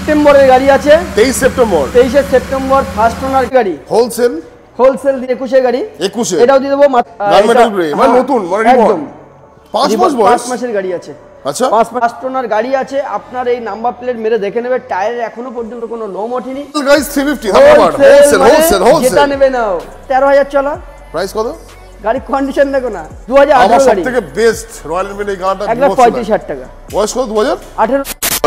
সেপ্টেম্বরের গাড়ি আছে। 23 সেপ্টেম্বর, 23 সেপ্টেম্বর ফার্স্ট ওনার গাড়ি, হোলসেল 21 গাড়ি, 21 এটাও দিয়ে দেবো। গার্মেন্টাল গ্রে মানে নতুন, মানে একদম 5 মাস বয়স, 5 মাসের গাড়ি আছে। আচ্ছা, 5 মাস ওনার গাড়ি আছে। আপনার এই নাম্বার প্লেট মেরে দেখে নেবে, টায়ারের এখনো পর্যন্ত কোনো লোম ওঠেনি। গাইস 350 হোলসেল যেটা নেবে নাও। 13,000 চলা। প্রাইস কত? গাড়ি কন্ডিশন দেখো না, 2018 গাড়ি। সবথেকে বেস্ট রয়্যাল এনফিল্ড এই গাড়িটা 1,35,000 টাকা। বয়স কত? 2018।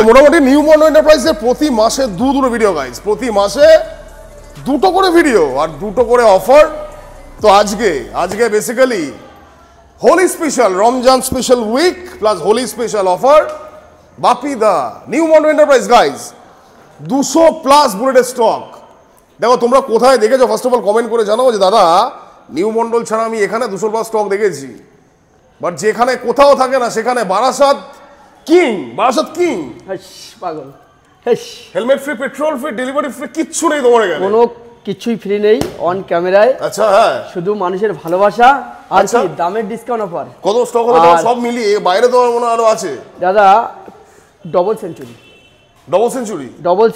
মোটামুটি নিউ মডেল এন্টারপ্রাইজের প্রতি মাসে দুটো ভিডিও গাইস, প্রতি মাসে দুটো করে ভিডিও আর দুটো করে অফার। তো আজকে basically Holi special, Ramzan special week plus Holi special offer. Bapi da new model enterprise guys 200+ বুলেটের স্টক। দেখো তোমরা কোথায় দেখেছো ফার্স্ট অফ অল কমেন্ট করে জানাও যে দাদা নিউ মন্ডল ছাড়া আমি এখানে 200+ স্টক দেখেছি, বাট যেখানে কোথাও থাকে না সেখানে বারাসাত কিং পাগল। Helmet free, petrol free, delivery free, কিচ্ছু নেই তোমার এখানে, কোনো কিছুই ফ্রি নেই অন ক্যামেরায়। আচ্ছা হ্যাঁ, শুধু মানুষের ভালোবাসা আর কি দামের ডিসকাউন্ট অফার। কত স্টক হবে সব মিলিয়ে? বাইরে তো মনে আরো আছে দাদা। ডবল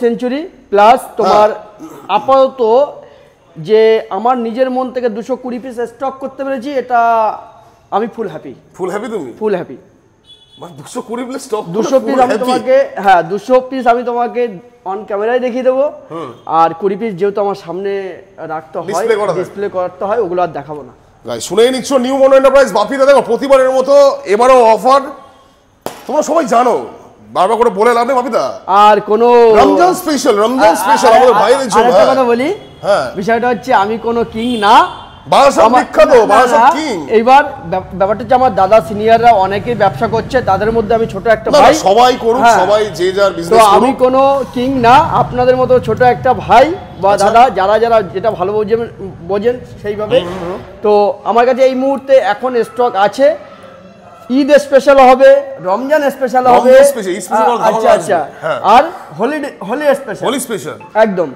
সেঞ্চুরি প্লাস তোমার আপাতত যে আমার নিজের মন থেকে 220 পিস স্টক করতে পেরেছি, এটা আমি ফুল হ্যাপি। তুমি ফুল হ্যাপি। মানে 220 পিস স্টক, 200 পিস আমি তোমাকে, হ্যাঁ 200 পিস আমি তোমাকে অন ক্যামেরায় দেখিয়ে দেবো। আর 20 পিস যেহেতু আমার সামনে রাখতে হয়, ডিসপ্লে করতে হয়, ওগুলো আর দেখাবো না। গাইস শুনেই নিচ্ছ নিউ মডেল এন্টারপ্রাইজ বাপি দা। দেখো প্রতিবারের মতো এবারও অফার, তোমরা সবাই জানো, বারবার করে বলে লাভ নেই বাপি দা। আর কোনো রমজান স্পেশাল আমাদের ভাইদের জন্য। আরেকটা কথা বলি, হ্যাঁ বিষয়টা হচ্ছে আমি কোনো কিং না, বারাসাত বিখ্যাত, বারাসাত কিং। এইবার ব্যাপারটা হচ্ছে আমার দাদা সিনিয়ররা অনেকেই ব্যবসা করছে, তাদের মধ্যে আমি ছোট একটা ভাই। সবাই করুক, সবাই যে যার বিজনেস করুক। আমি কোনো কিং না, আপনাদের মতো ছোট একটা ভাই বা দাদা, যারা যেটা ভালো বোঝেন সেইভাবে। তো আমার কাছে এই মুহূর্তে এখন স্টক আছে। ঈদ স্পেশাল হবে, রমজান স্পেশাল হবে, আচ্ছা, আর হোলি স্পেশাল একদম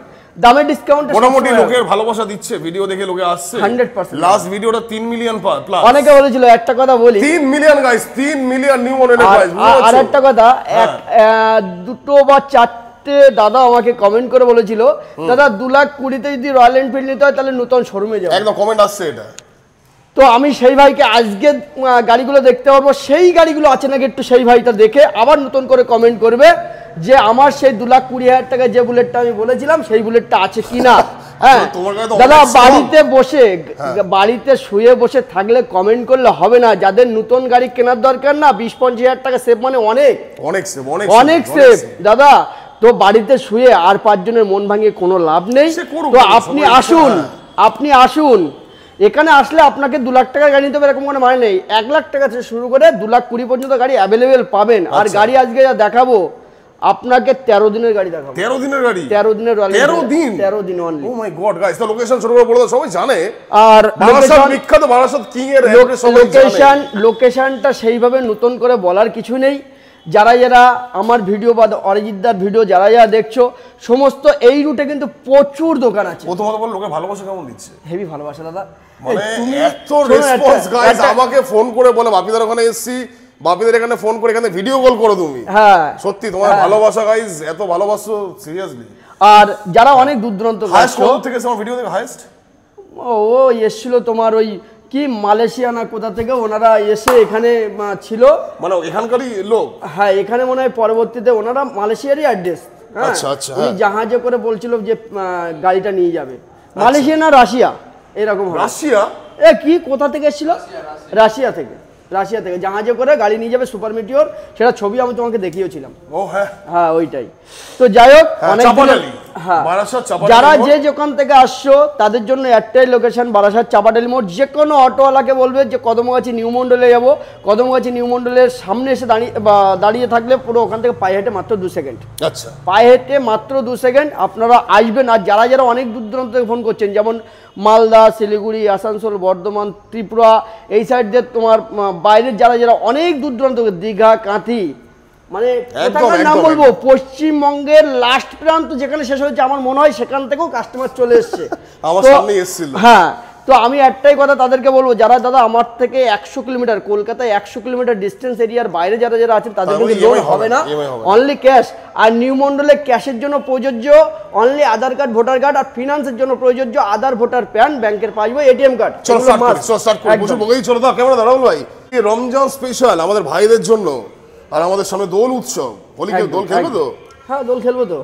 দামে ডিসকাউন্ট। মোটামুটি লোকের ভালোবাসা দিচ্ছে, ভিডিও দেখে লোকে আসছে 100%। লাস্ট ভিডিওটা 3 মিলিয়ন প্লাস। অনেকে বলেছিল, একটা কথা বলি, 3 million guys, 3 million new model price. আর একটা কথা, দুটো বা চারটে দাদা আমাকে কমেন্ট করে বলেছিল, দাদা 2,20,000 যদি রয়্যাল এনফিল্ড নিতে হয় তাহলে নতুন শোরুমে যাও। একদম কমেন্ট আসছে এটা। তো আমি সেই ভাইকে আজকে গাড়িগুলো দেখতে পারবো, সেই গাড়িগুলো আছে নাকি একটু সেই ভাইটা দেখে আবার নতুন করে কমেন্ট করবে যে আমার সেই 2,20,000 টাকায় যে বুলেটটা আমি বলেছিলাম সেই বুলেটটা আছে কিনা। হ্যাঁ দাদা, বাড়িতে শুয়ে বসে থাকলে কমেন্ট করলে হবে না। যাদের নতুন গাড়ি কেনার দরকার না, 20-25,000 টাকা সেভ মানে অনেক সেভ দাদা। তো বাড়িতে শুয়ে আর 5 জনের মন ভাঙিয়ে কোনো লাভ নেই। তো আপনি আসুন এখানে আসলে আপনাকে 2 লাখ টাকার গাড়ি নিতে হবে এরকম কোনো মানে নেই। 1 লাখ টাকা থেকে শুরু করে 2,20,000 পর্যন্ত গাড়ি অ্যাভেলেবেল পাবেন। আর গাড়ি আজকে যা দেখাবো আপনাকে 13 দিনের গাড়ি দেখাবো। 13 দিনের গাড়ি, 13 দিনের 13 দিন অনলি। ও মাই গড গাইস, তো লোকেশন ছোট করে বলে দাও, সবাই জানে। আর বারাসাত বিখ্যাত, বারাসাত কিং এর লোকেশনটা সেইভাবে নতুন করে বলার কিছু নেই। যারা আমার ভিডিও বা অরিজিৎদার ভিডিও যারা দেখছো, সমস্ত এই রুটে কিন্তু প্রচুর দোকান আছে। প্রথমত বল, লোকে ভালোবাসা কেমন দিচ্ছে? হেভি ভালোবাসা দাদা। মানে এত রেসপন্স গাইস, আমাকে ফোন করে বলে বাপিদার ওখানে এসেছি, বাপিদের এখানে ফোন করে এখানে ভিডিও কল করো তুমি। হ্যাঁ সত্যি তোমার ভালোবাসা গাইস, এত ভালোবাসো সিরিয়াসলি। আর যারা অনেক দূর দূরান্ত থেকে আমার ভিডিও দেখে হাইস্ট ও এসেছিল তোমার ওই কি মালয়েশিয়া না কোথা থেকে ওনারা এসে এখানে ছিল, মানে এখানকারই লোক। হ্যাঁ এখানে মনে হয় পরবর্তীতে ওনারা মালয়েশিয়ারই অ্যাড্রেস। আচ্ছা আচ্ছা, উনি জাহাজে করে বলছিল যে গাড়িটা নিয়ে যাবে মালয়েশিয়া না রাশিয়া এরকম। রাশিয়া কি কোথা থেকে এসেছিল? রাশিয়া থেকে জাহাজে করে গাড়ি নিয়ে যাবে সুপার মিটিওর, সেটা ছবি আমি তোমাকে দেখিয়েছিলাম। ও হ্যাঁ হ্যাঁ ওইটাই। তো যাই হোক, যারা যে দোকান থেকে আসছো তাদের জন্য একটাই লোকেশন, বারাসাত চাপাডালি মোড়। যে কোনো অটোওয়ালাকে বলবে যে কদমগাছি নিউ মন্ডলে যাবো, কদমগাছি নিউ মন্ডলের সামনে এসে দাঁড়িয়ে থাকলে পুরো ওখান থেকে পায়ে হেঁটে মাত্র 2 সেকেন্ড। আচ্ছা, পায়ে হেঁটে মাত্র 2 সেকেন্ড আপনারা আসবেন। আর যারা অনেক দূর দূরান্ত থেকে ফোন করছেন, যেমন মালদা, শিলিগুড়ি, আসানসোল, বর্ধমান, ত্রিপুরা, এই সাইড দিয়ে তোমার বাইরের যারা অনেক দূর দূরান্ত, দীঘা, কাঁথি, মানে নাম বলবো, পশ্চিমবঙ্গের লাস্ট প্রান্ত যেখানে শেষ হয়েছে আমার মনে হয় সেখান থেকেও কাস্টমার চলে এসছে। আমার সামনে এসেছিল। হ্যাঁ, তো আমি একটাই কথা তাদেরকে বলবো, যারা দাদা আমার থেকে 100 কিলোমিটার, কলকাতায় 100 কিলোমিটার ডিস্টেন্স এরিয়ার বাইরে যারা যারা আছেন তাদের কিন্তু লোন হবে না, অনলি ক্যাশ। আর নিউ মন্ডলে ক্যাশের জন্য প্রযোজ্য অনলি আধার কার্ড, ভোটার কার্ড, আর ফিনান্সের জন্য প্রযোজ্য আধার, ভোটার, প্যান, ব্যাংকের পাসবই, এটিএম কার্ড। চলো স্টার্ট করি। বসে বগেই চলো দাও ক্যামেরা দাঁড়াও ভাই। এই রমজান স্পেশাল আমাদের ভাইদের জন্য, আর আমাদের সামনে দোল উৎসব। হোলি কে দোল খেলবে তো? হ্যাঁ দোল খেলবো তো,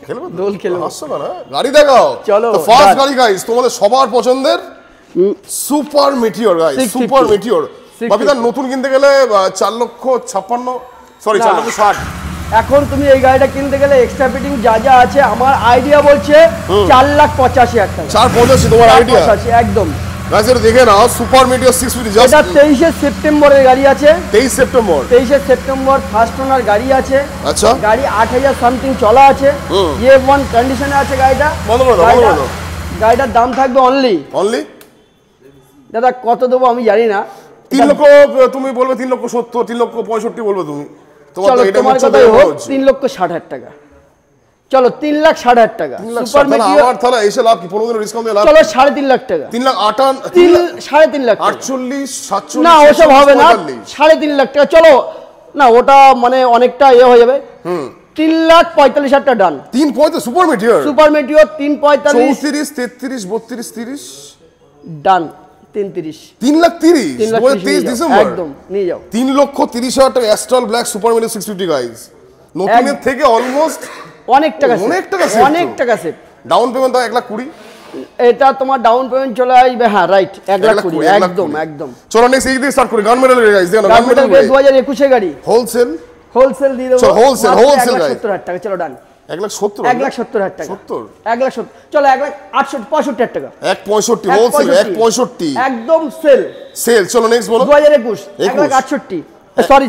খেলবে দোল খেলবো। আসছো না? গাড়ি দেখাও। চলো ফার্স্ট গাড়ি গাইস, তোমাদের সবার পছন্দের super Meteor guys, super Meteor. বাপিদা নতুন কিনতে গেলে 4,56,000, সরি 4,60,000। এখন তুমি এই গাড়িটা কিনতে গেলে এক্সট্রা ফিটিং যা যা আছে আমার আইডিয়া বলছে 4,85,000 টাকা। 4,85,000 তোমার আইডিয়া? একদম গাইস এটা দেখে নাও, সুপার মিটিওর 650 জাস্ট। এটা 23 সেপ্টেম্বরের গাড়ি আছে। 23 সেপ্টেম্বর, 23 সেপ্টেম্বর ফার্স্ট ওনার গাড়ি আছে। আচ্ছা, গাড়ি 8,000 সামথিং চলা আছে, F1 কন্ডিশনে আছে গাড়িটা। বন্ধ করে দাও। গাড়িটার দাম থাকবে অনলি দাদা কত দেবো আমি জানি না, 3 লক্ষ। তুমি বলবে 3,70,000, 3,65,000 বলবে তুমি। চলো তোমার কথাই হোক, 3,60,000 টাকা। চলো 3,60,000 টাকা। সুপার মিটিওর আমার তাহলে এসে লাভ কি? 15 দিনের ডিসকাউন্ট দিয়ে লাভ? চলো 3.5 লাখ টাকা। 3.5 লাখ, 48, 47 না ওসব হবে না, 3.5 লাখ টাকা। চলো না ওটা মানে অনেকটা হয়ে যাবে। 3,45,000 টাকা ডান। 3.45 সুপার মিটিওর, সুপার মিটিওর 3.45, 34, 33, 32, 30 ডান। 3.30, 3,30,000 ডিসেম্বর একদম নিয়ে যাও। 3,30,000 টাকা Astral black super meteor 650 guys. নতুনের থেকে অলমোস্ট অনেক টাকা সেভ। ডাউন পেমেন্ট দাও 1,20,000। এটা তোমার ডাউন পেমেন্ট চলে আসবে, হ্যাঁ রাইট, 1,20,000 একদম। চলো নেক্সট এই দিয়ে স্টার্ট করি। গান মেডাল গাইস, দেখো গান মেডাল 2021 এর গাড়ি হোলসেল দিয়ে দেবো। চলো হোলসেল গাইস, 1,70,000 টাকা। চলো ডান। 1,70,000 টাকা। 1,70,000 চলো 1,65,000 টাকা। 1,65 হোলসেল, 1,65 একদম সেল। চলো নেক্সট বলো। 2021 1,68, সরি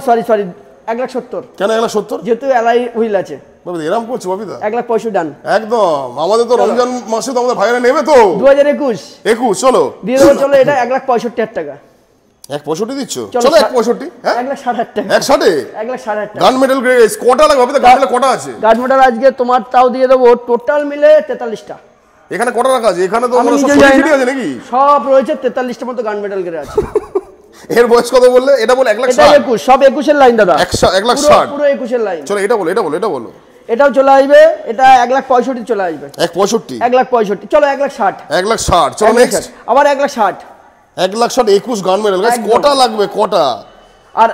1,70,000। কেন 1,70,000? যেহেতু এলআই হুইল আছে। বাবিদা এরকম করছো বাবিদা? 1,65,000 ডান। একদম, আমাদের তো রমজান মাসে তো আমাদের ভাইরা নেবে তো। 2021 চলো দিয়ে দেবো। চলো এটা 1,65,000 টাকা। 1,65 দিচ্ছ? চলো 1,65, হ্যাঁ 1,60,000 টাকা। 1,60,000 টাকা। গান মেডাল গাইস কটা লাগবে বাবিদা? গান মেডাল কটা আছে? গান মেডাল আজকে তোমার তাও দিয়ে দেবো টোটাল মিলে 43টা। এখানে কটা রাখা আছে? এখানে তো আমরা সব ছুটি আছে নাকি? সব রয়েছে 43টা মতো গান মেডাল করে আছে। এর বয়স কত বললে? এটা বলে 1,60,000। এটা 21, সব 21 এর লাইন দাদা। 1,60,000 পুরো 21 এর লাইন। চলো এটা বলো। এটাও চলে আসবে, এটা 1,65,000 চলে আসবে। 1,65, 1,65,000 চলো 1,60,000। 1,60,000 চলো নেক্সট। আবার 1,60,000। 1,60,000 21 গান মেডাল গাইস কটা লাগবে? কটা? আর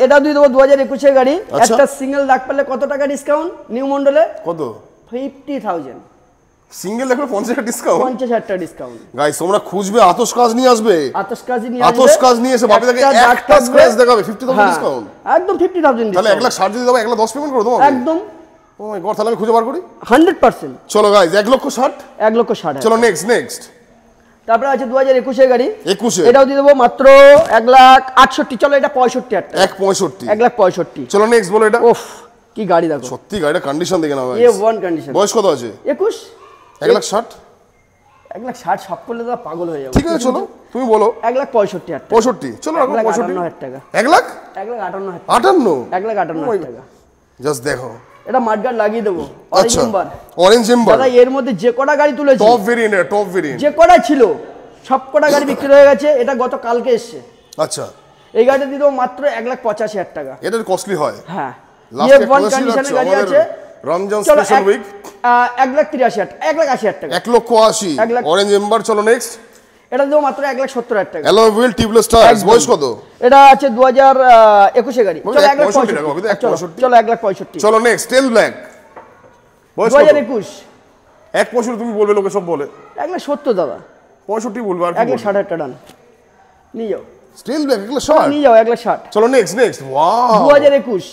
এটা দিয়ে দেবো 2021 এর গাড়ি। একটা সিঙ্গেল দাগ পেলে কত টাকা ডিসকাউন্ট নিউ মন্ডলে? কত? 50,000 সিঙ্গেল দেখো 50 ডিসকাউন্ট। 50,000 টাকা ডিসকাউন্ট গাইস তোমরা খুঁজবে আতশ কাজ নিয়ে আসবে। আতশ কাজ নিয়ে এসে বাপিদাকে একটা স্ক্র্যাচ দেখাবে 50,000 ডিসকাউন্ট। একদম 50,000 তাহলে 1,60,000 যদি দাও 1,10 পেমেন্ট করে দাও একদম। ও মাই গড, তাহলে আমি খুঁজে বার করি 100%। চলো গাইস 1,60,000। 1,60,000 চলো নেক্সট। তারপরে আছে 2021 এর গাড়ি। 21 এটাও দিয়ে দেবো মাত্র 1,68,000। চলো এটা 65,000 টাকা। 1,65, 1,65,000। চলো নেক্সট বলো এটা। ওফ কি গাড়ি দেখো, সত্যি গাড়িটা কন্ডিশন দেখে নাও গাইস। A1 condition. বয়স কত আছে? 21। 1,60,000। 1,60,000 সব করলে তো পাগল হয়ে যাবে। ঠিক আছে চলো তুমি বলো। 1,65,000 টাকা। 65 চলো রাখো 65,000 টাকা। 1,58,000 টাকা। জাস্ট দেখো এটা মাডগার্ড লাগিয়ে দেবো। অরেঞ্জ এম্বার দাদা এর মধ্যে যে কটা গাড়ি তুলেছি টপ ভেরিয়েন্ট যে কটা ছিল সব কটা গাড়ি বিক্রি হয়ে গেছে। এটা গত কালকে এসেছে। আচ্ছা এই গাড়িটা দিয়ে দেবো মাত্র 1,85,000 টাকা। এটা কস্টলি হয়। হ্যাঁ F1 কন্ডিশনের গাড়ি আছে। রমজান স্পেশাল উইক 1,83,000 1,80,000 টাকা। 1,80,000 অরেঞ্জ এম্বার। চলো নেক্সট। এটা দেবো মাত্র 1,70,000 টাকা। Alloy wheel tubeless tyres. বয়স কত? এটা আছে 2021 এর গাড়ি। চলো 1,65,000। চলো 1,65,000। চলো নেক্সট টেল ব্ল্যাক। বয়স কত? 2021। 1,65 তুমি বলবে, লোকে সব বলে 1,70,000 দাদা। 65 বলবে আর 1,60,000 টাকা ডান। নিয়ে যাও স্টিল ব্ল্যাক 1,60,000 নিয়ে যাও। 1,60,000। চলো নেক্সট। ওয়াও 2021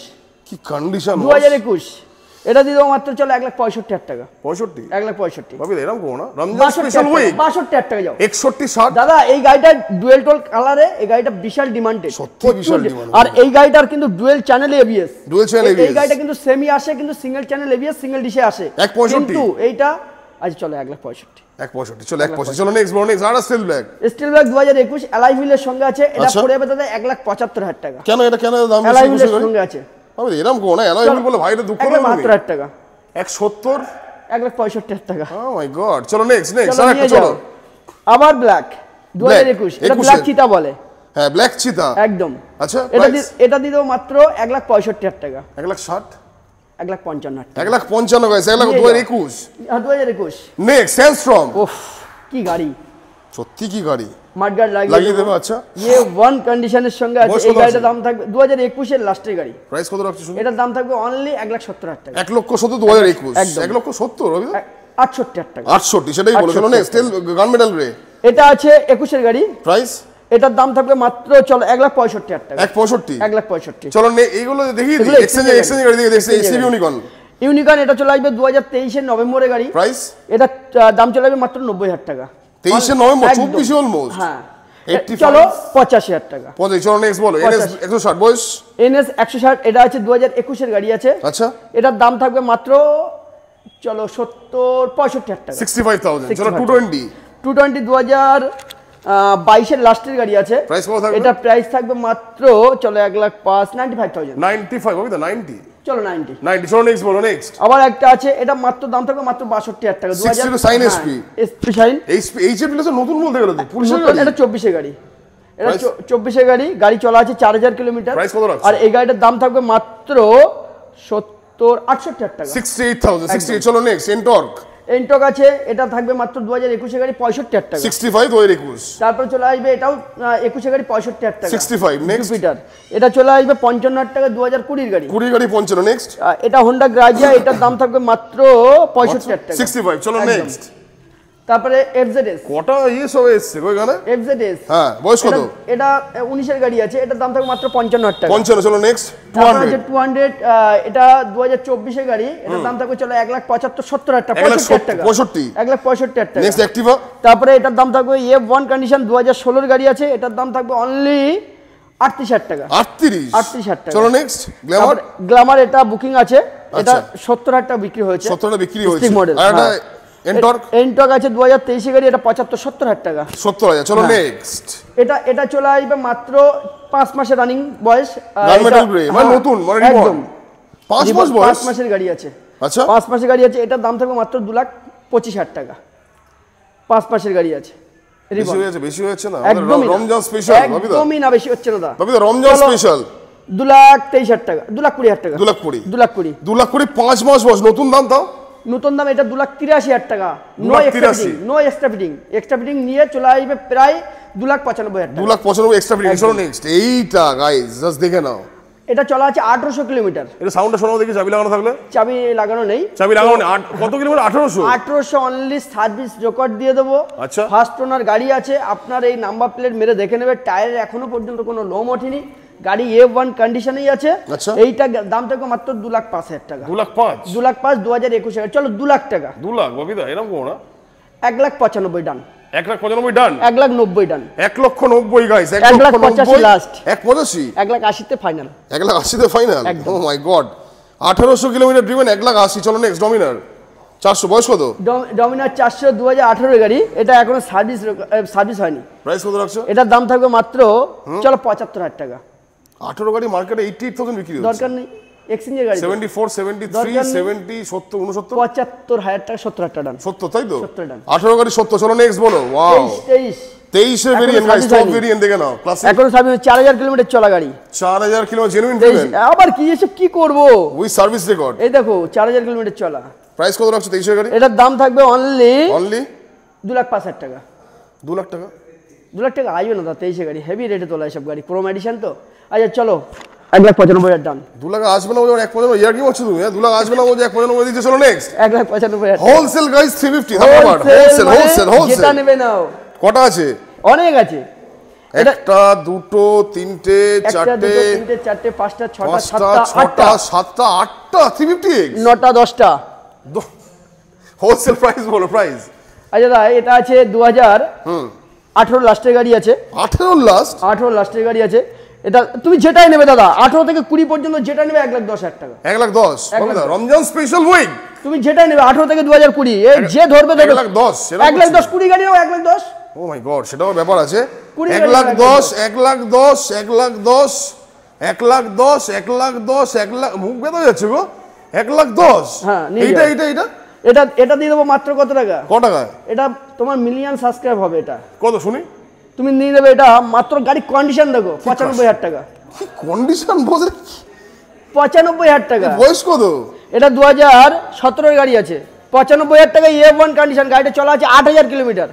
কি কন্ডিশন। 2021 এটা দিয়ে দেবো মাত্র চলো 1,65,000 টাকা। 65 1,65,000 ভাবি এরকম করো না। রমজান স্পেশাল উইক 62,000 টাকা যাও। 61-60 দাদা এই গাড়িটা ডুয়েল টোল কালারে, এই গাড়িটা বিশাল ডিমান্ডেড। সত্যি বিশাল ডিমান্ড। আর এই গাড়িটার কিন্তু ডুয়েল চ্যানেল এবিএস। এই গাড়িটা কিন্তু সেমি আসে, কিন্তু সিঙ্গেল চ্যানেল এবিএস সিঙ্গেল ডিশে আসে। 1,65 কিন্তু এইটা আজ চলো 1,65,000। 1,65 চলো 1,65 চলো নেক্সট আর steel black. Steel black 2021 alloy হুইলের সঙ্গে আছে। এটা পড়ে যাবে দাদা 1,75,000 টাকা। কেন দাম অ্যালয় হুইলের সঙ্গে আছে। ভাবি এরকম করো না। অ্যালয় হুইল বলে ভাইরা দুঃখ করে 1,72,000 টাকা। 1,70 1,65,000 টাকা। ও মাই গড। চলো নেক্সট চলো আবার ব্ল্যাক 2021 এটা ব্ল্যাক চিতা বলে। হ্যাঁ ব্ল্যাক চিতা একদম। আচ্ছা এটা দিয়ে দাও মাত্র 1,65,000 টাকা। 1,60,000 1,55,000 টাকা। 1,55,000 গাইস 1,2021 2021 নেক্সট স্যান্ডস্টর্ম। ওফ কি গাড়ি, সত্যি কি গাড়ি, মাডগার্ড লাগিয়ে দেবো। আচ্ছা ये ওয়ান কন্ডিশনের সঙ্গে আছে। এই গাড়িটার দাম থাকবে 2021 এর লাস্টের গাড়ি। প্রাইস কত রাখছিস? এটার দাম থাকবে অনলি 1,70,000 টাকা। 1,70,000 2021 1,70,000 রবি 68,000 টাকা। 68 সেটাই বলেছিল না। স্টিল গান মেটাল গ্রে। এটা আছে 21 এর গাড়ি। প্রাইস এটার দাম থাকবে মাত্র চলো 1,65,000 টাকা। 1,65,000 1,65,000 চলো এইগুলো দেখি এক্সচেঞ্জ গাড়ি দেখি এসিবি ইউনিকর্ন। ইউনিকর্ন এটা চলে আসবে 2023 এর নভেম্বরে গাড়ি। প্রাইস এটা দাম চলে আসবে মাত্র 90,000 টাকা। 23 এর নভেম্বর 24 অলমোস্ট। হ্যাঁ চলো 85,000 টাকা। চলো নেক্সট বলো। এনএস 160 বয়স। এনএস 160 এটা আছে 2021 এর গাড়ি আছে। আচ্ছা এটার দাম থাকবে মাত্র চলো 65,000 টাকা। 65,000 চলো 220 2022 এর লাস্টের গাড়ি আছে। প্রাইস কত থাকবে? এটা প্রাইস থাকবে মাত্র চলো 1,05,000 95 হবে তো 90 চলো 90 চলো নেক্সট বলো নেক্সট। আবার একটা আছে এটা মাত্র দাম থাকবে মাত্র 62,000 টাকা। 60 Shine SP SP Shine HF plus নতুন বলতে গেলে তো পুলিশের গাড়ি। এটা 24 এর গাড়ি। এটা 24 এর গাড়ি চলা আছে 4000 কিলোমিটার। প্রাইস কত রাখছো? আর এই গাড়িটার দাম থাকবে মাত্র 68,000 টাকা। 68,000 68 চলো নেক্সট এনটর্ক। এনটর্ক আছে এটা থাকবে মাত্র 2021 এর গাড়ি 65,000 টাকা। 65 2021 তারপর চলে আসবে এটাও 21 এর গাড়ি 65,000 টাকা। 65 নেক্সট জুপিটার এটা চলে আসবে 55,000 টাকা 2020 এর গাড়ি। 20 গাড়ি 55 নেক্সট। এটা হোন্ডা গ্রাজিয়া এটার দাম থাকবে মাত্র 65,000 টাকা। 65 চলো নেক্সট। তারপরে এফজেডএস কটা সব এসছে কই গানে? এফজেডএস হ্যাঁ বয়স কত? এটা 19 এর গাড়ি আছে এটার দাম থাকবে মাত্র 55,000 টাকা। 55 চলো নেক্সট। 200 এটা 2024 এর গাড়ি এটার দাম থাকবে চলো 1,75,000 টাকা। 65,000 টাকা 1,65,000 টাকা। নেক্সট অ্যাক্টিভা। তারপরে এটার দাম থাকবে F1 কন্ডিশন 2016 এর গাড়ি আছে এটার দাম থাকবে অনলি 38,000 টাকা। 38,000 টাকা। চলো নেক্সট গ্ল্যামার। গ্ল্যামার এটা বুকিং আছে এটা 70,000 টাকা বিক্রি হয়েছে। 70 টাকা বিক্রি হয়েছে। আর এটা এনটর্ক। এনটর্ক আছে 2023 এর গাড়ি এটা 75,000-70,000 টাকা। 70,000 চলো নেক্সট। এটা চলে আসবে মাত্র 5 মাসের রানিং বয়স। মেটাল গ্রে মানে নতুন মানে রিবন। 5 মাস বয়স। 5 মাসের গাড়ি আছে। আচ্ছা 5 মাসের গাড়ি আছে এটার দাম থাকবে মাত্র 2,25,000 টাকা। 5 মাসের গাড়ি আছে। বেশি হয়েছে না আমাদের রমজান স্পেশাল ভাবি দা। একদমই না বেশি হচ্ছে না দা। ভাবি দা রমজান স্পেশাল 2,23,000 টাকা 2,20,000 টাকা। 2,20 5 মাস বয়স নতুন দাম তাও নতুন দাম এটা 2,83,000 টাকা। No extra fitting extra fitting নিয়ে চলে আসবে প্রায় 2,95,000 টাকা। 2,95,000 এক্সট্রা ফিটিং। চলো নেক্সট এইটা গাইস জাস্ট দেখে নাও। এটা চলা আছে 1800 কিলোমিটার। এটা সাউন্ডটা শোনাও দেখি চাবি লাগানো থাকলে। চাবি লাগানো নেই। চাবি লাগানো নেই। কত কিলোমিটার? 1800 অনলি সার্ভিস রেকর্ড দিয়ে দেবো। আচ্ছা ফার্স্ট ওনার গাড়ি আছে আপনার এই নাম্বার প্লেট মেরে দেখে নেবে টায়ারের এখনো পর্যন্ত কোনো লোম ওঠেনি। গাড়ি F1 কন্ডিশনেই আছে। এইটা দাম থাকবে মাত্র 2,05,000 টাকা। 2,05,000 2021 এর চলো 2,00,000 টাকা। 2,00,000 ববিদা এরকম কোন না? 1,95,000 ডান। 1,95,000 ডান। 1,90,000 ডান। 1,90,000 গাইস। 1,85,000 লাস্ট। 1,85,000 1,80,000 তে ফাইনাল। 1,80,000 তে ফাইনাল। ও মাই গড 1800 কিলোমিটার ড্রিভেন 1,80,000 চলো নেক্সট ডমিনার 400 বয়স কত? ডমিনার 400 2018 এর গাড়ি এটা এখনো সার্ভিস হয়নি। প্রাইস কত রাখছো? এটার দাম থাকবে মাত্র চলো 75,000 টাকা। 18 গাড়ি মার্কেটে 88,000 বিক্রি হচ্ছে। দরকার নেই এক্সচেঞ্জের গাড়ি 74 73 70 70 69 75,000 টাকা 70,000 টাকা ডান। 70 তাই তো 70 ডান। 18 গাড়ি 70 চলো নেক্সট বলো। ওয়াও 23 এর ভেরিয়েন্ট গাইস টপ ভেরিয়েন্ট দেখে নাও ক্লাসিক। এখন সার্ভিস 4,000 কিলোমিটার চলা গাড়ি। 4,000 কিলোমিটার জেনুইন ড্রিভেন। আবার কি এসব কি করব উইথ সার্ভিস রেকর্ড। এই দেখো 4,000 কিলোমিটার চলা। প্রাইস কত রাখছো 23 এর গাড়ি? এটার দাম থাকবে অনলি 2,05,000 টাকা। 2,00,000 টাকা 2,00,000 টাকা আসবে না দা 23 গাড়ি হেভি রেটে তোলা এসব গাড়ি প্রোম এডিশন তো। আচ্ছা চলো 1,95,000 ডান। 2,00,000 আসবে না ও 1,95,000 ইয়ার কি হচ্ছে তুমি? 2,00,000 আসবে না ও 1,95,000 দিতে চলো নেক্সট। 1,95,000 হোলসেল গাইস 350 দাম হোলসেল যেটা নেবে নাও। কটা আছে? অনেক আছে। একটা দুটো তিনটে চারটে 5টা 6টা 7টা 8টা 350 9টা 10টা হোলসেল প্রাইস বলো প্রাইস। আচ্ছা দা এটা আছে 2018 লাস্টের গাড়ি আছে। 18 লাস্টের গাড়ি আছে। এটা তুমি যেটাই নেবে দাদা 18 থেকে 20 পর্যন্ত যেটা নেবে 1,10,000 টাকা। 1,10,000 রমজান স্পেশাল উইক তুমি যেটাই নেবে 18 থেকে 2020 এই যে ধরবে 1,10,000 1,10,000 20 গাড়ি নাও 1,10,000। ও মাই গড সেটাও ব্যাপার আছে। 1,10,000 মুখ বেঁধে যাচ্ছে গো। 1,10,000 হ্যাঁ এইটা এটা দিয়ে দেবো মাত্র কত টাকা? কত টাকা? এটা তোমার মিলিয়ন সাবস্ক্রাইব হবে। এটা কত শুনি? তুমি নিয়ে নেবে এটা মাত্র, গাড়ির কন্ডিশন দেখো 95,000 টাকা। কি কন্ডিশন বলে? 95,000 টাকা। বয়স কত? এটা 2017 গাড়ি আছে। 95,000 টাকা A1 কন্ডিশন। গাড়িটা চলা আছে 8,000 কিলোমিটার।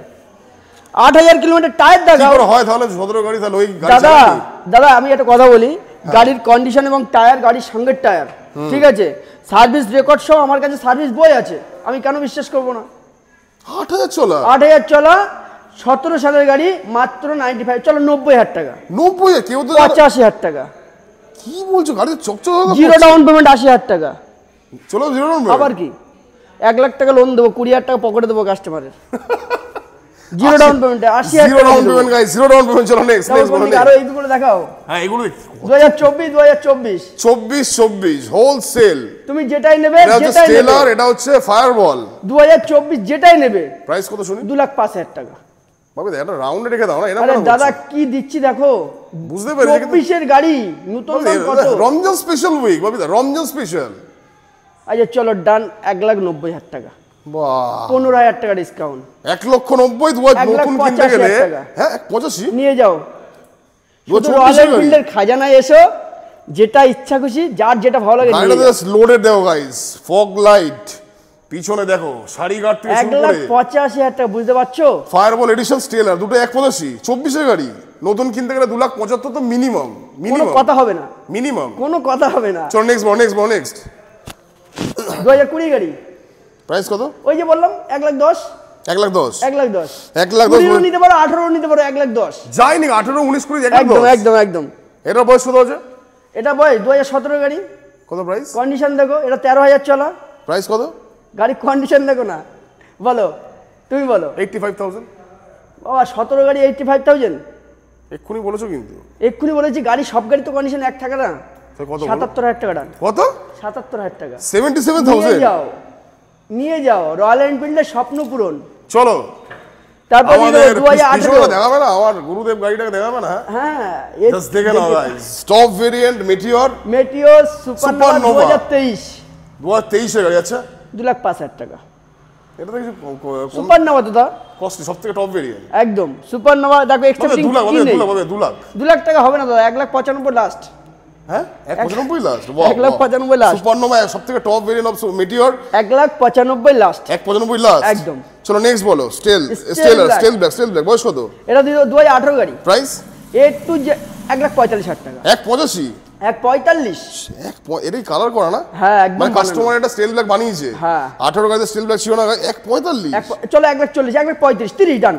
8,000 কিলোমিটার। টায়ার দেখাও। কি হয় তাহলে 17 গাড়ি, তাহলে ওই গাড়ি দাদা আমি একটা কথা বলি, গাড়ির কন্ডিশন এবং টায়ার, গাড়ির সঙ্গে টায়ার, ঠিক আছে, সার্ভিস রেকর্ড সহ আমার কাছে সার্ভিস বই আছে, আমি কেন বিশ্বাস করবো না? 8,000 চলা? 8,000 চলা, 17 সালের গাড়ি, মাত্র 95, চলো 90,000 টাকা। 90? কেউ তো 85,000 টাকা। কি বলছো? গাড়ি চকচক, জিরো ডাউন পেমেন্ট 80,000 টাকা। চলো জিরো ডাউন। আবার কি 1 লাখ টাকা লোন দেবো, 20,000 টাকা পকেটে দেবো কাস্টমারের। জিরো ডাউন পেমেন্টে 80,000 টাকা। Zero down payment guys, zero down payment. চলো নেক্সট বলো। আরো এইগুলো দেখাও। হ্যাঁ এগুলো 2024 24 হোলসেল। তুমি যেটাই নেবে, এটা হচ্ছে স্টেলার, এটা হচ্ছে ফায়ারবল। 2024 যেটাই নেবে। প্রাইস কত শুনি? 2,05,000 টাকা। বাবা এটা রাউন্ডে রেখে দাও না। আরে দাদা কি দিচ্ছি দেখো, বুঝতে পেরেছি। 24 এর গাড়ি, নতুন দাম কত? রমজান স্পেশাল উইক বাবা, রমজান স্পেশাল। আচ্ছা চলো ডান, 1,90,000 টাকা। বাহ, 15,000 টাকা ডিসকাউন্ট। 1,90,000 নতুন কিনতে গেলে। হ্যাঁ 85 নিয়ে যাও। রয়্যাল এনফিল্ডের খাজানায় এসো, যেটা ইচ্ছা খুশি, যার যেটা ভালো লাগে নিয়ে যাও। লোডেড দেও গাইস, ফগ লাইট পিছনে দেখো, সারি গার্ড থেকে শুরু করে 1,85,000 টাকা, বুঝতে পারছো? ফায়ারবল এডিশন স্টেলার দুটো 1,85, 24 এর গাড়ি, নতুন কিনতে গেলে 2,75,000 তো মিনিমাম। কোনো কথা হবে না, মিনিমাম কোনো কথা হবে না। চলো নেক্সট নেক্সট 2020 গাড়ি। প্রাইস কত? ওই যে বললাম 1,10,000। 1,10,000 1,10,000 নিতে পারো, 18 নিতে পারো, 1,10,000 যায়নি। 18, 19, 20, একদম। এটা বয়স কত আছে? এটা বয়স 2017 গাড়ি। কত প্রাইস? কন্ডিশন দেখো, এটা 13,000 চলা। প্রাইস কত? গাড়ির কন্ডিশন দেখো না, বলো, তুমি বলো। 85,000। বাবা 17 গাড়ি 85,000 এক্ষুনি বলেছো কিন্তু। এক্ষুনি বলেছি, গাড়ি সব গাড়ি তো কন্ডিশন এক থাকে না। কত? 77,000 টাকা ডান। কত? 77,000 টাকা। 77,000 নিয়ে যাও, রয়্যাল এনফিল্ডের স্বপ্ন পূরণ। চলো তারপর 2018 দেখাবে না আমার গুরুদেব গাড়িটাকে দেখাবে না? হ্যাঁ জাস্ট দেখে নাও guys, stop variant Meteor Supernova 2023 এর গাড়ি। আচ্ছা 2,05,000 টাকা। এটা তো কিছু সুপারনোভা তো কস্টলি, সবথেকে টপ ভেরিয়েন্ট একদম। সুপারনোভা দেখো, এক্সেপ্টিং 2 লাখ টাকা হবে না দাদা, 1,95,000 লাস্ট। হ্যাঁ 1,95,000 লাস্ট। 1,95,000 লাস্ট। সুপারনোভা সবথেকে top variant of Meteor, 1,95,000 last. 1,95,000 last একদম। চলো নেক্সট বলো। স্টেল ব্ল্যাক বয়স কত? এটা 2018 গাড়ি। প্রাইস? 1,45,000 টাকা। 1,85? 1,45। এটাই কালার করা না? হ্যাঁ একদম। মানে কাস্টমার এটা স্টেল ব্ল্যাক বানিয়েছে। হ্যাঁ 18 গাড়িতে স্টেল ব্ল্যাক ছিল না। 1,45? চলো 1,40,000, 1,35,000, 30 ডান।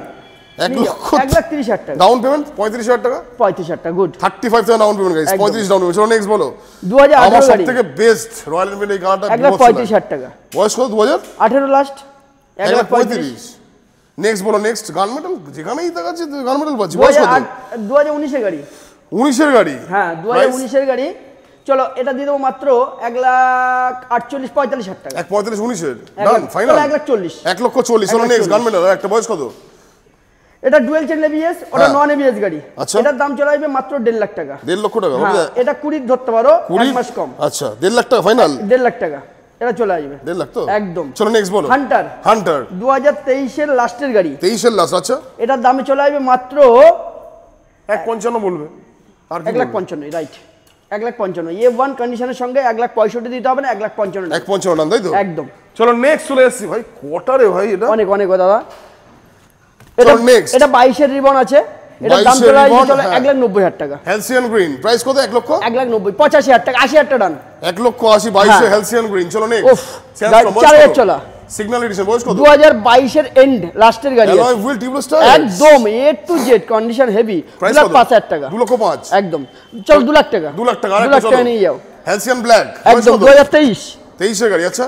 1,30,000 টাকা ডাউন পেমেন্ট। 35,000 টাকা। 35,000 টাকা, good. 35,000 down payment guys, 35 down payment. চলো নেক্সট বলো। 2018 আমার গাড়ি। সবথেকে বেস্ট রয়্যাল এনফিল্ড এই কালারটা। 1,35,000 টাকা। বয়স কত? 2018 লাস্ট। 1,35,000। নেক্সট বলো। নেক্সট গানমেটাল, যেখানেই দেখাচ্ছে গানমেটাল পাচ্ছি। বয়স কত? 2019 এর গাড়ি। 19 এর গাড়ি? হ্যাঁ 2019 এর গাড়ি। চলো এটা দিয়ে দেবো মাত্র 1,48,000-45,000 টাকা। 1,35,000 19 এর ডান ফাইনাল। 1,40,000। 1,40,000 চলো নেক্সট গানমেটাল। একটা বয়স কত? এটা ডুয়েল চেন এবিএস, ওটা নন এবিএস গাড়ি। আচ্ছা। এটার দাম চলে আসবে মাত্র 1.5 লাখ টাকা। 1.5 লক্ষ টাকা? হ্যাঁ, এটা 20 ধরতে পারো, 1 মাস কম। আচ্ছা 1.5 লাখ টাকা ফাইনাল? 1.5 লাখ টাকা এটা চলে আসবে। 1.5 লাখ তো একদম। চলো নেক্সট বলো। হান্টার 2023 এর লাস্টের গাড়ি। 23 এর লাস্ট। আচ্ছা এটার দামে চলে আসবে মাত্র 1,55 বলবে। আর 1,55,000 রাইট। 1,55,000 A1 কন্ডিশনের সঙ্গে 1,65,000 দিতে হবে না, 1,55,000। 1,55 নাম তাই তো? একদম। চলো নেক্সট চলে এসেছি ভাই। কোটারে ভাই এটা অনেক দাদা। এটা 22 এর রিবন আছে। এটার দাম চলে আসবে 1,90,000 টাকা। হেলসিয়ান গ্রিন প্রাইস কত? 1 লক্ষ 1,90,000 85,000 টাকা, 80,000 টাকা ডান। 1,80,000 22 এর হেলসিয়ান গ্রিন। চলো নেক্সট 4,000 চলা সিগন্যাল এডিশন। বয়স কত? 2022 এর এন্ড লাস্টের গাড়ি। অ্যালয় হুইল টিউবলেস টায়ার একদম A to Z condition heavy. 2,05,000 টাকা। 2,05,000 একদম। চল 2 লাখ টাকা। 2 লাখ টাকা। 2 লাখ টাকা নিয়ে যাও। হেলসিয়ান ব্ল্যাক একদম 2023 এর গাড়ি। আচ্ছা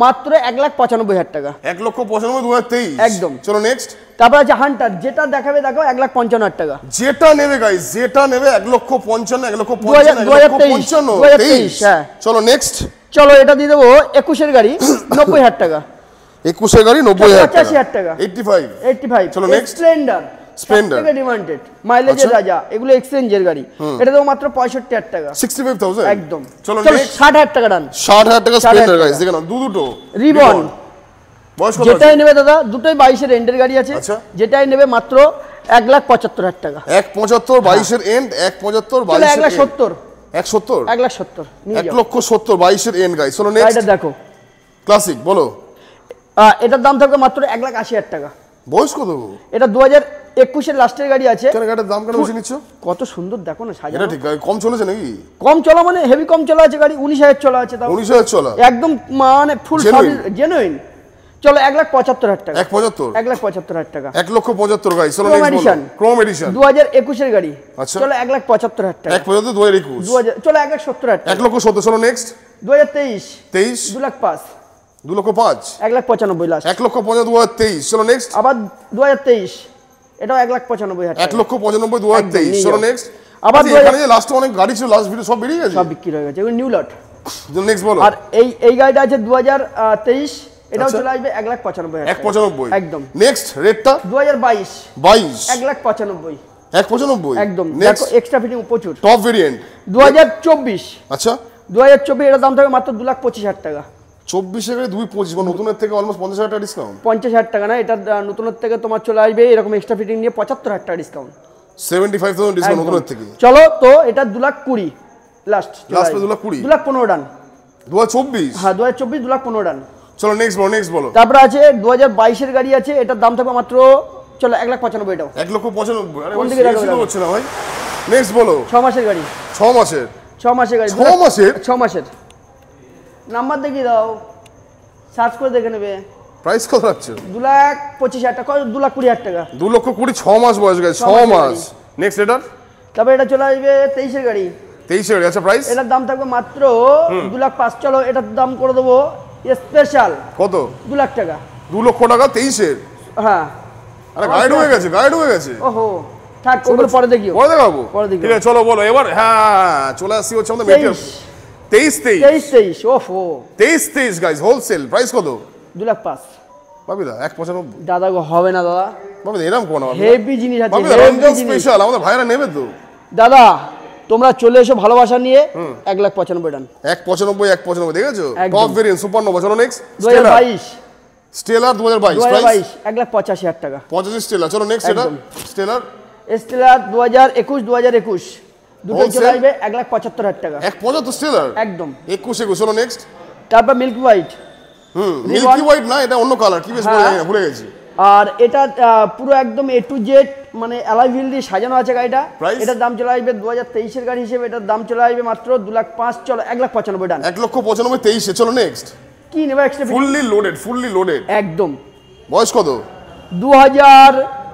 মাত্র 1,95,000 টাকা। 1,95,000 2023 একদম। চলো নেক্সট। তারপর আছে হান্টার, যেটা দেখাবে দেখো 1,55,000 টাকা। যেটা নেবে গাইস, যেটা নেবে 1,55,000 1,55,000 2023 হ্যাঁ। চলো নেক্সট। চলো এটা দিয়ে দেবো 21 এর গাড়ি 90,000 টাকা। 21 এর গাড়ি 90,000 টাকা। 85,000 টাকা। 85 চলো নেক্সট। স্প্লেন্ডার থেকে ডিমান্ডেড মাইলেজের রাজা, এগুলো এক্সচেঞ্জের গাড়ি। এটা দেবো মাত্র 65,000 টাকা। 65,000 একদম। চলো নেক্সট। 60,000 টাকা ডান। 60,000 টাকা স্প্লেন্ডার গাইস। দেখেন দুটো রিবন বয়স কত যেটাই নেবে দাদা দুটোই 22 এর এন্ডের গাড়ি আছে, আচ্ছা। যেটাই নেবে মাত্র 1,75,000 টাকা। 1,75 22 এর এন্ড, 1,75 22 এর 1,70,000 1,70 1,70,000 নিয়ে যাও। 1,70 22 এর এন্ড গাইস। চলো নেক্সট এটা দেখো ক্লাসিক বলো। এটার দাম থাকবে মাত্র 1,80,000 টাকা। বয়স কত? এটা 2021 এর লাস্টের গাড়ি আছে। কেন গাড়ির দাম কেন বেশি নিচ্ছ? কত সুন্দর দেখো না সাজানো। এটা ঠিক কম চলেছে নাকি? কম চলা মানে হেভি কম চলা আছে গাড়ি, 19,000 চলা আছে তাও। 19,000 চলা একদম মানে ফুল জেনুইন। চলো 1,75,000 টাকা। 1,75 1,75,000 টাকা। 1,75,000 গাইস। চলো Chrome নেক্সট edition। বলো। ক্রোম এডিশন 2021 এর গাড়ি। আচ্ছা। চলো 1,75,000 টাকা। 1,75 2021 চলো 1,70,000 টাকা। 1,70,000 চলো নেক্সট 2023 23 2,05,000 2,05,000 1,95,000 লাস্ট। 1,95,000 2023 চলো নেক্সট আবার 2023 এটাও 1,95,000 টাকা। 1,95,000 2023 চলো নেক্সট আবার এখানে যে লাস্ট অনেক গাড়ি ছিল লাস্ট ভিডিও সব বেরিয়ে গেছে, সব বিক্রি হয়ে গেছে, এগুলো নিউ লট। নেক্সট বলো। আর এই গাড়িটা আছে 2023, এটাও আচ্ছা। চলে আসবে 1,95,000 1,95 একদম। নেক্সট রেটটা 2022 1,95,000 1,95 একদম। দেখো নেক্সট এক্সট্রা ফিটিং প্রচুর। টপ ভেরিয়েন্ট 2024 আচ্ছা 2024 এর দাম থাকবে মাত্র 2,25,000 টাকা। 24 এর 2,25 মানে নতুনের থেকে অলমোস্ট 50,000 টাকা ডিসকাউন্ট। 50,000 টাকা না, এটা নতুনের থেকে তোমার চলে আসবে এরকম এক্সট্রা ফিটিং নিয়ে 75,000 টাকা ডিসকাউন্ট। 75,000 ডিসকাউন্ট নতুনের থেকে। চলো তো এটা 2,20,000 লাস্ট। লাস্ট 2,20,000 2,15,000 ডান। 2024 হ্যাঁ 2024 2,15,000 ডান। চলো নেক্সট বলো। তারপরে আছে 2022 এর গাড়ি আছে, এটার দাম থাকবে মাত্র চলো 1,95,000 এটাও। 1,95,000 আরে কোন দিকে রাখো? হচ্ছে না ভাই। নেক্সট বলো। 6 মাসের গাড়ি। 6 মাসের 6 মাসের গাড়ি। 6 মাসের 6 মাসের নাম্বার দেখিয়ে দাও, সার্চ করে দেখে নেবে। প্রাইস কত রাখছো? 2,25,000 টাকা, 2,20,000 টাকা। 2,20,000 6 মাস বয়স গাইস, 6 মাস। নেক্সট এটার তারপরে এটা চলে আসবে 23 এর গাড়ি। 23 এর আচ্ছা প্রাইস এটার দাম থাকবে মাত্র 2,05,000। চলো এটার দাম করে দেবো স্পেশাল কত? 2,00,000 টাকা। 2,00,000 টাকা 23 এর। হ্যাঁ আরে গাইড হয়ে গেছে। ওহো থাক, ওগুলো পরে দেখিও। পরে দেখাবো। পরে দেখিও। ঠিক আছে চলো বলো এবার। হ্যাঁ চলে আসছি হচ্ছে আমাদের মেটেরিয়াল। 23 ওফো 23 গাইস হোলসেল প্রাইস কত? 2,05,000 বাবিদা 1,95 দাদা গো হবে না দাদা, বাবিদা এরকম কোন না হেভি জিনিস আছে, বাবিদা হেভি রমজান জিনিস। স্পেশাল আমাদের ভাইরা নেবে তো দাদা তোমরা চলে এসো ভালোবাসা নিয়ে। 1,95,000 ডান। 1,95 দেখেছো? একদম। Top variant supernova. চলো নেক্সট 2022 স্টেলার 2022 প্রাইস 1,85,000 টাকা। 85 স্টেলার। চলো নেক্সট এটা একদম। স্টেলার স্টেলার 2021 দুটো Wholesale? চলে আসবে 1,75,000 টাকা। 1,75 স্টেলার একদম। 21 চলো নেক্সট। তারপর মিল্ক হোয়াইট। মিল্কি হোয়াইট না, এটা অন্য কালার কি বেশ বলে জানি না, ভুলে গেছি। আর এটা পুরো একদম A to Z মানে অ্যালয় হুইল দিয়ে সাজানো আছে গাড়িটা। Price? এটার দাম চলে আসবে 2023 এর গাড়ি হিসেবে এটার দাম চলে আসবে মাত্র 2,05,000। চলো 1,95,000 ডান। 1,95,000 23 চলো নেক্সট। কি নেবে এক্সট্রা? ফুললি লোডেড একদম। বয়স কত? 2000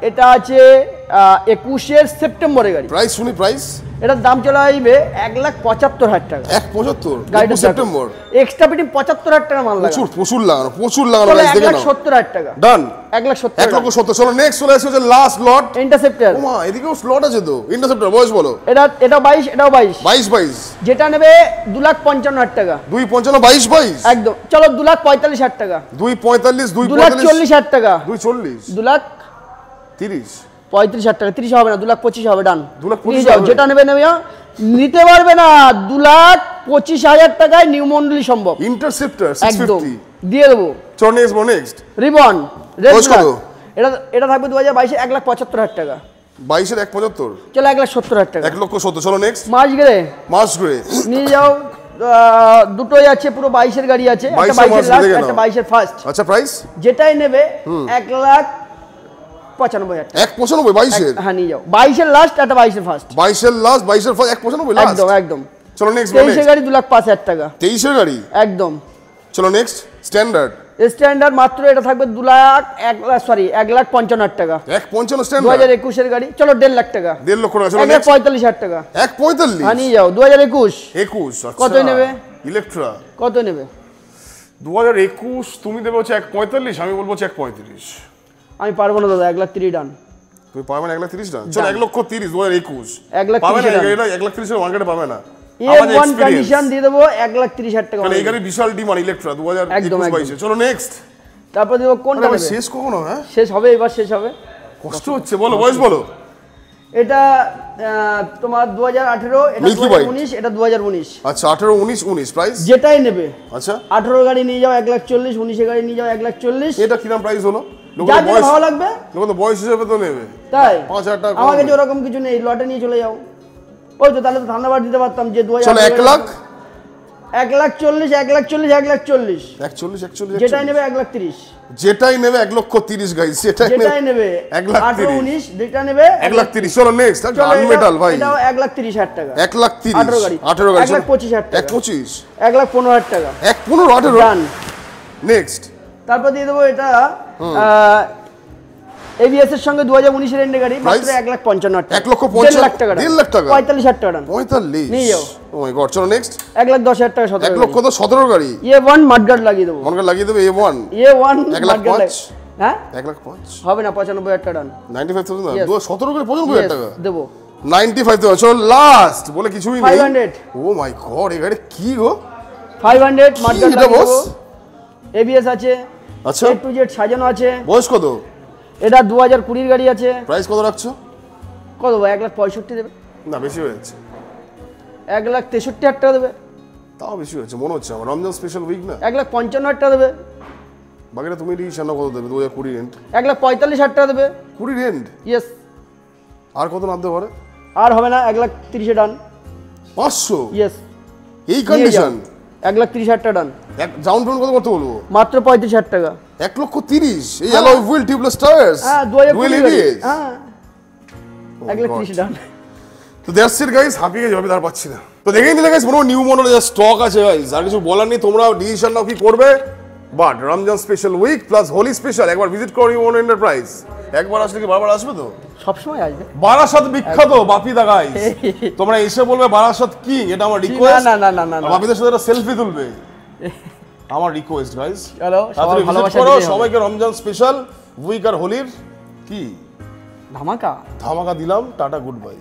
এটা আছে 21 এর সেপ্টেম্বরের গাড়ি। প্রাইস শুনি প্রাইস। এটার দাম চলে আসবে 1,75,000 টাকা। 1,75 গাড়িটা সেপ্টেম্বর। এক্সট্রা ফিটিং 75,000 টাকা মাল লাগা। প্রচুর লাগানো চলো গাইস দেখে নাও। 1,70,000 টাকা। ডান 1,70,000 1,70,000 চলো নেক্সট চলে আসছে যে লাস্ট লট। ইন্টারসেপ্টর। ওমা এদিকেও স্লট আছে তো। ইন্টারসেপ্টর বয়স বলো। এটাও 22 এটাও 22। 22 যেটা নেবে 2,55,000 টাকা। 2,55 22 একদম। চলো 2,45,000 টাকা। 2,45 2,40,000 টাকা। 2,40 2,35,000 30 টাকা। 30 হবে না, 2,25,000 হবে ডান। 2,25,000 নিয়ে যাও, যেটা নেবে নিতে পারবে না। 2,25,000 টাকায় নিউ মন্ডলি সম্ভব। ইন্টারসেপ্টর একদম 650 দিয়ে দেবো। চলো নেক্সট রিবন রেড বয়স কত? এটা থাকবে 2022 1,75,000 টাকা। 22 এর 1,75 চলো 1,70,000 টাকা। 1,70,000 চলো নেক্সট মাস গেলে মাস্ট গ্রে নিয়ে যাও। দুটোই আছে, পুরো 22 এর গাড়ি আছে। একটা 22 এর 22 এর লাস্ট, দেখে একটা নাও। 22 এর ফার্স্ট। আচ্ছা প্রাইস যেটাই নেবে 1,95,000 টাকা। 1,95 22 এর হ্যাঁ নিয়ে যাও। 22 এর লাস্ট, একটা 22 এর ফার্স্ট। 22 এর লাস্ট 22 এর ফার্স্ট 1,95 লাস্ট একদম। চলো নেক্সট 23 এর গাড়ি 2,05,000 টাকা। 23 এর গাড়ি একদম। চলো নেক্সট স্ট্যান্ডার্ড স্ট্যান্ডার্ড মাত্র এটা থাকবে 1,55,000 টাকা। 1,55 স্ট্যান্ডার্ড 2021 এর গাড়ি। চলো 1,50,000 টাকা। 1.5 লক্ষ টাকা চলো নেক্সট 1,45,000 টাকা। 1,45 হ্যাঁ নিয়ে যাও। 2021 21 আচ্ছা কতই নেবে? ইলেকট্রা কত নেবে? 2021 তুমি দেবে হচ্ছে 1,45 আমি বলবো হচ্ছে 1,35 আমি পারবো না দাদা, 1,30,000 ডান। তুমি পাবে না 1,30,000 টাকা চলো 1,30,000 2021 1,30,000 পাবে না টাকা। এটা 1,30,000 মার্কেটে পাবে না। A1 কন্ডিশন দিয়ে দেবো 1,30,000 টাকা। মানে এই গাড়ি বিশাল ডিমান্ড ইলেকট্রা 2021-22 চলো নেক্সট। তারপর দেবো কোনটা নেবে? শেষ কখনো হ্যাঁ শেষ হবে, এবার শেষ হবে। কষ্ট হচ্ছে বলো বয়স বলো। এটা তোমার 2018, এটা 2019, এটা 2019। আচ্ছা 18 19 19 প্রাইস যেটাই নেবে। আচ্ছা 18 গাড়ি নিয়ে যাও 1,40,000, 19 গাড়ি নিয়ে যাও 1,40,000। এটা কি নাম প্রাইস হলো? যার যেটা ভালো লাগবে। লোক তো বয়স হিসেবে তো নেবে। তাই 5000 টাকা আমার কাছে ওরকম কিছু নেই, লটে নিয়ে চলে যাও। ওই তো তাহলে তো থান্ডারবার্ড দিতে পারতাম যে 2000। চলো 1 লাখ 1,40,000, 1,40,000, 1,40,000। 41 যেটাই নেবে 1,30,000। যেটাই নেবে 1,30,000 গাইস, যেটাই নেবে 1,30,000, 18 19 যেটা নেবে 1,30,000। চলো নেক্সট আনমেটাল ভাই, এটাও 1,30,000 টাকা। 1,30,000 18 গাড়ি 1,25,000 টাকা। 1,25 1,15,000 টাকা। 1,15 18 ডান। নেক্সট তারপর দিয়ে দেবো এটা এবিএস এর সঙ্গে 2019 এর এন্ডে গাড়ি, মাত্র 1,55,000 টাকা। 1,50,000 টাকা। 1.5 লাখ টাকা। 45,000 টাকা। 45 নিয়ে যাও। ও মাই গড। চলো নেক্সট 1,10,000 টাকা। 1,17,000 গাড়ি। A1 মাডগার্ড লাগিয়ে দেবো। মনকে লাগিয়ে দেবে A1 মাডগার্ড। হ্যাঁ 1,05,000 হবে না, 95,000 টাকা ডান। 95,000 না 17 করে 95,000 টাকা দেবো। 95,000। চলো লাস্ট বলে কিছুই নেই। 500। ও মাই গড, এই গাড়ি কি গো? 500 মাডগার্ড এটা লাগিয়ে বস? দেবো। এবিএস আছে। আচ্ছা A to Z সাজানো আছে। বয়স কত? এটা 2020 গাড়ি আছে। প্রাইস কত রাখছো? কত দেবো? 1,65,000 দেবে। না বেশি হয়ে যাচ্ছে। 1,63,000 টাকা দেবে। তাও বেশি হচ্ছে মনে হচ্ছে আমার, রমজান স্পেশাল উইক না। 1,55,000 টাকা দেবে। বাকিটা তুমি ডিসিশন কত দেবে? 2020 রেন্ট। 1,45,000 টাকা দেবে। 20 রেন্ট। ইয়েস। আর কত নামতে পারে? আর হবে না, 1,30,000 ডান। 500? ইয়েস। এই কন্ডিশন 1,30,000 টাকা ডান। এক ডাউন পেমেন্ট কত করতে বলবো? মাত্র 35,000 টাকা। 1,30,000 এই অ্যালয় হুইল টিউবলেস টায়ার্স। হ্যাঁ 2020 গাড়ি। হ্যাঁ 1,30,000 ডান। তো দ্যাটস ইট গাইস, হাঁপিয়ে যাবে তার পাচ্ছি না। তো দেখেই নিলে গাইস, কোনো নিউ মডেল যা স্টক আছে গাইস, আর কিছু বলার নেই। তোমরা ডিসিশন নাও কি করবে। But Ramzan special week plus Holi special একবার ভিজিট করো নিউ মডেল এন্টারপ্রাইজ। একবার আসলে কি বারবার আসবে তো? সবসময় আসবে। বারাসাত বিখ্যাত বাপিদা গাইস, তোমরা এসে বলবে বারাসাত কিং, এটা আমার রিকোয়েস্ট। না না না না না, বাপিদার সাথে একটা সেলফি তুলবে, আমার রিকোয়েস্ট গাইস। চলো সবাই ভালোবাসা করো। সবাইকে রমজান স্পেশাল উইক আর হোলির কি ধামাকা ধামাকা দিলাম। Tata, good bye.